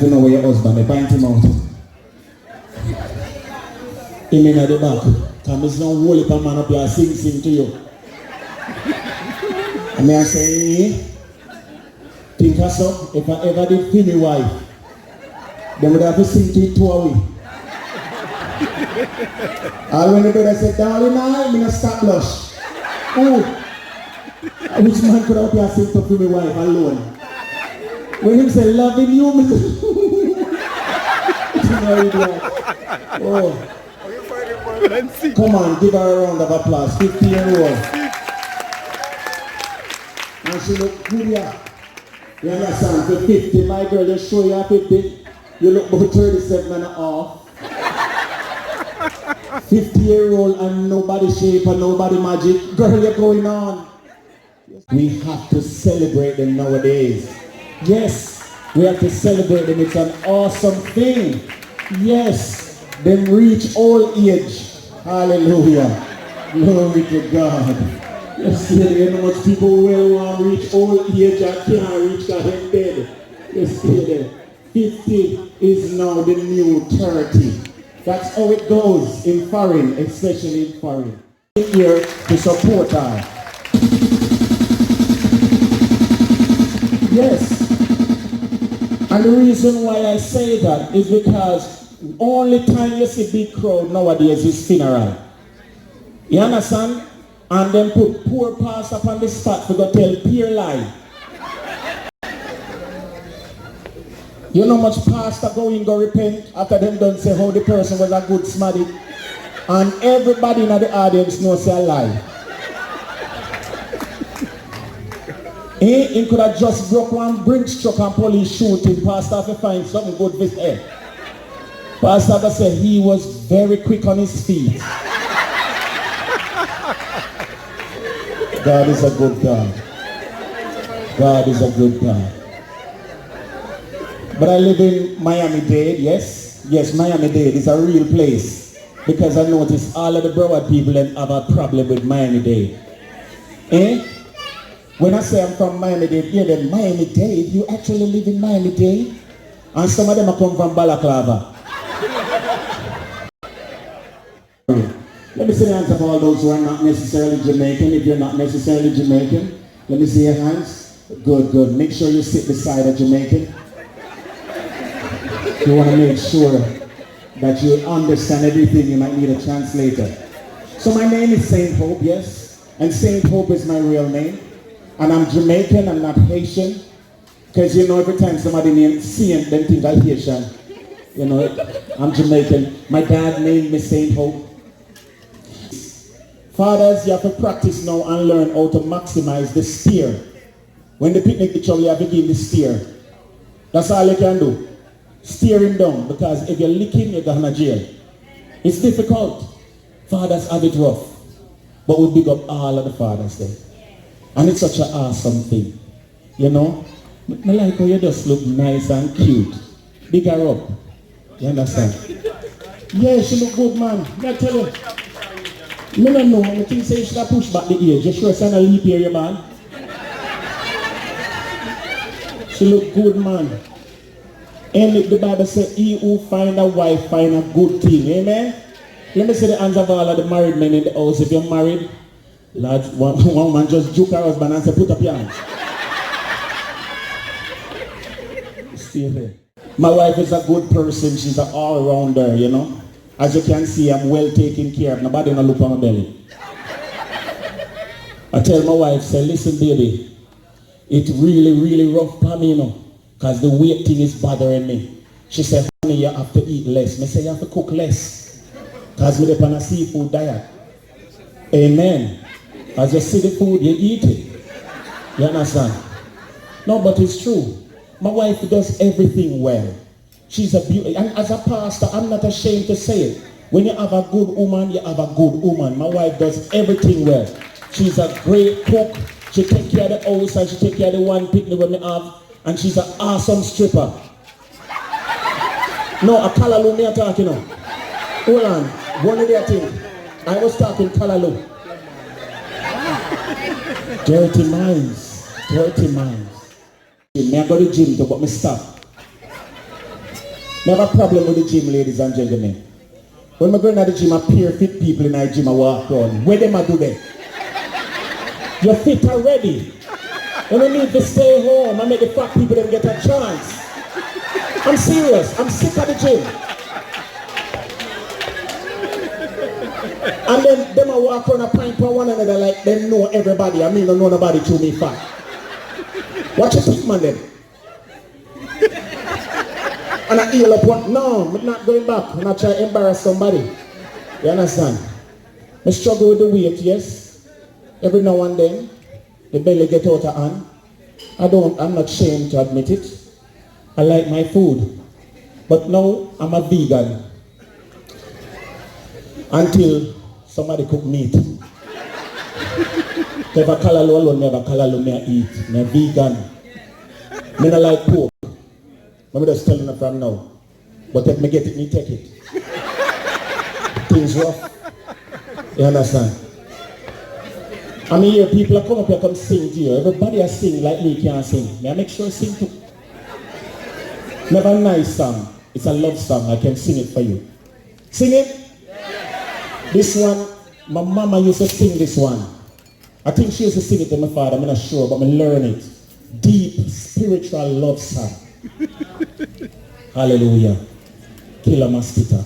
to know where your husband is. Point him out. Him in at the back. Come, it's not whole if a man up here sing to you. And I say, think of so, if I ever did feel my wife, then would have to sing to it 2 away. All when the brother said, darling, I'm going to stop blush. Oh, which man could have here sing to feel my wife alone? When he said, loving you, oh. Come on, give her a round of applause. 50-year-old. And she look good here. You understand? For 50, my girl, you show you 50. You look about 37 and a half. 50-year-old and nobody shape and nobody magic. Girl, you're going on. We have to celebrate them nowadays. Yes, we have to celebrate them. It's an awesome thing. Yes, them reach old age. Hallelujah. Glory to God. Yes, you know much people will want to reach old age and can't reach that head dead. Yes, 50 is now the new 30. That's how it goes in foreign, especially in foreign. Here to support her. Yes. And the reason why I say that is because only time you see big crowd nowadays is funeral. You understand? And then put poor pastor up on the spot to go tell pure lie. You know much pastor go repent after them done say how the person was a good smaddy. And everybody in the audience knows say a lie. He could have just broke one bridge truck and police shooting. Pastor have to find something good for his head. Pastor said he was very quick on his feet. God is a good God. God is a good God. But I live in Miami-Dade, yes? Yes, Miami-Dade is a real place. Because I notice all of the Broward people have a problem with Miami-Dade. When I say I'm from Miami-Dade, yeah, then Miami-Dade, you actually live in Miami-Dade? And some of them are come from Balaclava. Let me see the hands of all those who are not necessarily Jamaican. If you're not necessarily Jamaican, let me see your hands. Good, good. Make sure you sit beside a Jamaican. You want to make sure that you understand everything. You might need a translator. So my name is Saint Hope, yes? And Saint Hope is my real name. And I'm Jamaican, I'm not Haitian. Because you know, every time somebody named Saint, they think I'm Haitian. You know, I'm Jamaican. My dad named me Saint Hope. Fathers, you have to practice now and learn how to maximize the steer. When the picnic picture, you have to give the steer. That's all you can do. Steer him down, because if you're licking, you're going to jail. It's difficult. Fathers have it rough. But we big up all of the fathers there. And it's such an awesome thing. You know? I like how you just look nice and cute. Big her up. You understand? Yeah, she look good, man. I tell you. No, I think say you should have pushed back the age. You sure it's a leap year, man? She look good, man. And the Bible says, he who find a wife find a good thing. Amen? Let me see the hands of all of the married men in the house. If you're married, Lord, one man just juke her husband and say, put up your hands. Stay there. My wife is a good person. She's an all-rounder, you know. As you can see, I'm well taken care of. Nobody gonna look on my belly. I tell my wife, say, listen, baby, it's really, really rough for me, you know, because the weight thing is bothering me. She said, honey, you have to eat less. I say, you have to cook less, because we're on a seafood diet. Amen. As you see the food, you eat it. You understand? No, but it's true. My wife does everything well. She's a beauty. And as a pastor, I'm not ashamed to say it. When you have a good woman, you have a good woman. My wife does everything well. She's a great cook. She takes care of the house and she takes care of the one picnic when we have. And she's an awesome stripper. No, a Kalaloo me talking now. Hold on. One of their thing. I was talking Kalaloo. Dirty minds. Dirty minds. I go to the gym to but me stop. I have a problem with the gym, ladies and gentlemen. When I go into the gym, I peer fit people in the gym, I walk around. Where them I do that? You're fit already. When we need to stay home, I make the fat people then get a chance. I'm serious. I'm sick of the gym. And then them I walk around a pint for one another like them know everybody. I mean, don't know nobody to me fat. What you think, man, then? And I heal up one. No, I'm not going back. I'm not trying to embarrass somebody. You understand? I struggle with the weight, yes. Every now and then, the belly get out of hand. I'm not ashamed to admit it. I like my food. But now, I'm a vegan. Until somebody cook meat. If I call alone, never call alone, I eat. I'm vegan. I don't like pork. I'm just telling you from now. But if me get it, me take it. Things rough. You understand? I mean, here people come up here come sing to you. Everybody is sing like me can't sing. May I make sure I sing too? Never a nice song. It's a love song. I can sing it for you. Sing it? This one, my mama used to sing this one. I think she used to sing it to my father. I'm not sure, but I learn it. Deep spiritual love song. Hallelujah. Killer mosquito.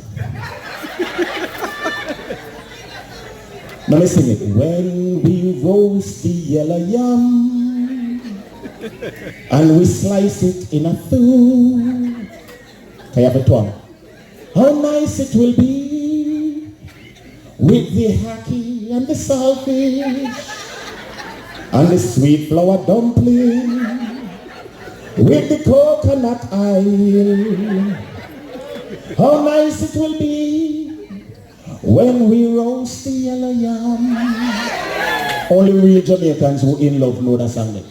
Let me sing it. When we roast the yellow yam and we slice it in a food. Can you have a tongue? How nice it will be with the hacky and the saltfish and the sweet flour dumpling with the coconut oil. How nice it will be when we roast the yellow yam. Only real Jamaicans who in love know that song.